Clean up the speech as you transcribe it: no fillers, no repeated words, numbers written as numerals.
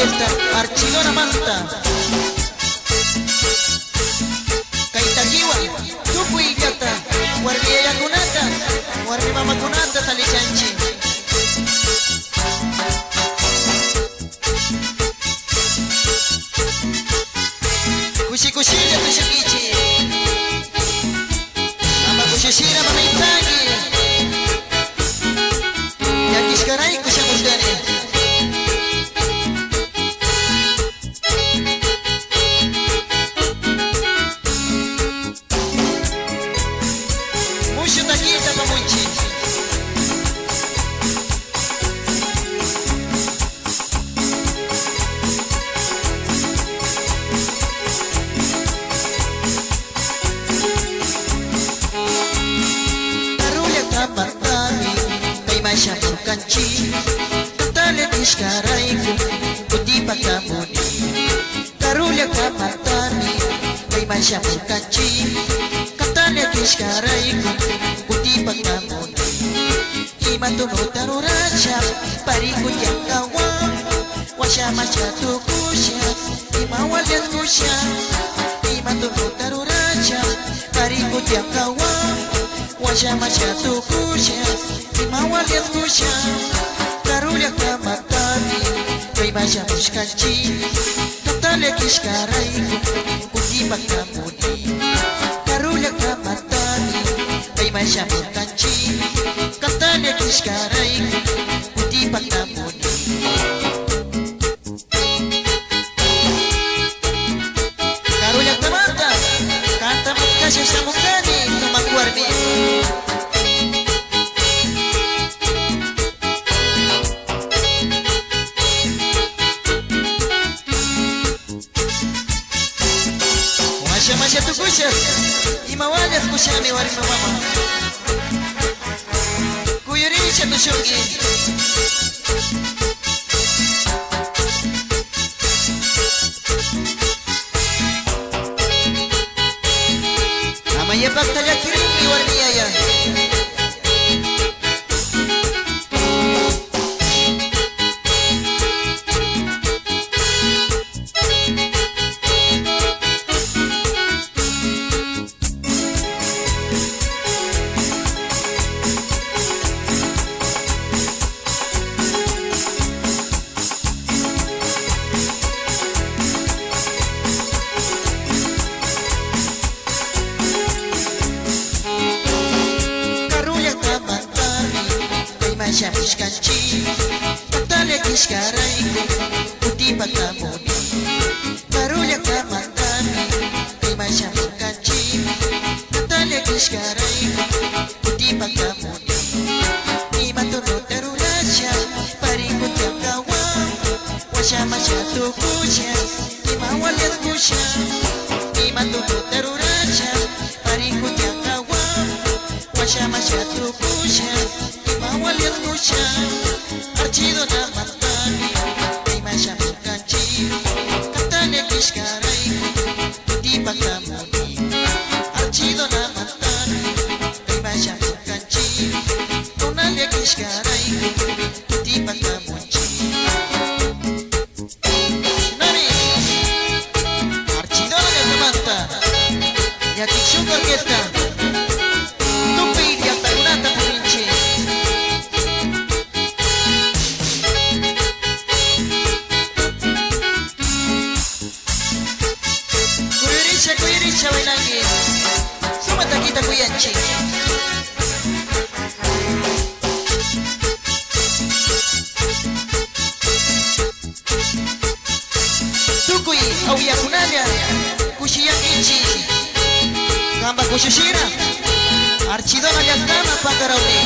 orquesta Archidona Manta Kaitakiwa Tukuy kata Warriya yakunata Warri mama kunata Talichanchi Kushi kushi ya tushakichi Mama kushishira mama itagi Yakishkarai kushamudani Kanchi Katale Ishkaraiku Kutipa Kamuni Karulia Kamatani Kay Mashamu Kanchi Katale Ishkaraiku Kutipa Kamuni Imatuno Taruracha Pariku Yakawa Washama Chatukusha Imawale Kusha Imatuno Taruracha Pariku Yakawa Washama Chatukusha Imawale kusha Karulia kamatani Kay mashamush kanchi Katale kishkaraiku Kutipa kamuni Karulia kamatani Kay mashamush kanchi Katale kishkaraiku Kutipa kamuni Karulia kamata Kanta matkasha samukani Tumakwarni Masha tukusha Imawale kushami warima mama Kuyurisha tushungi Ama yepak talya kiringi warmiya ya Mashamush kanchi Katale kishkaraiku Kutipa kamuni Karulia kamatani Kay mashamush kanchi Katale kishkaraiku Kutipa kamuni Imatuno taruracha Pariku takawa Washama chatukusha Imawale kusha Imatuno taruracha Pariku takawa Washama chatukusha Imawale kusha Archidona Mantani Kay mashamush kanchi Katale kishkaraiku Kutipa kamuni Archidona Mantani Kay mashamush kanchi Tonale kishkaraiku Kutipa kamunchi Nani Archidona Manta Yakishuk orquesta Tupi Yantagunata Purinchi Kuyurisha bailangi Suma takita kuyanchi Tukuy awiya kunalia Kushiyangichi Kamba kushishira Archidona Yantama Pakarawni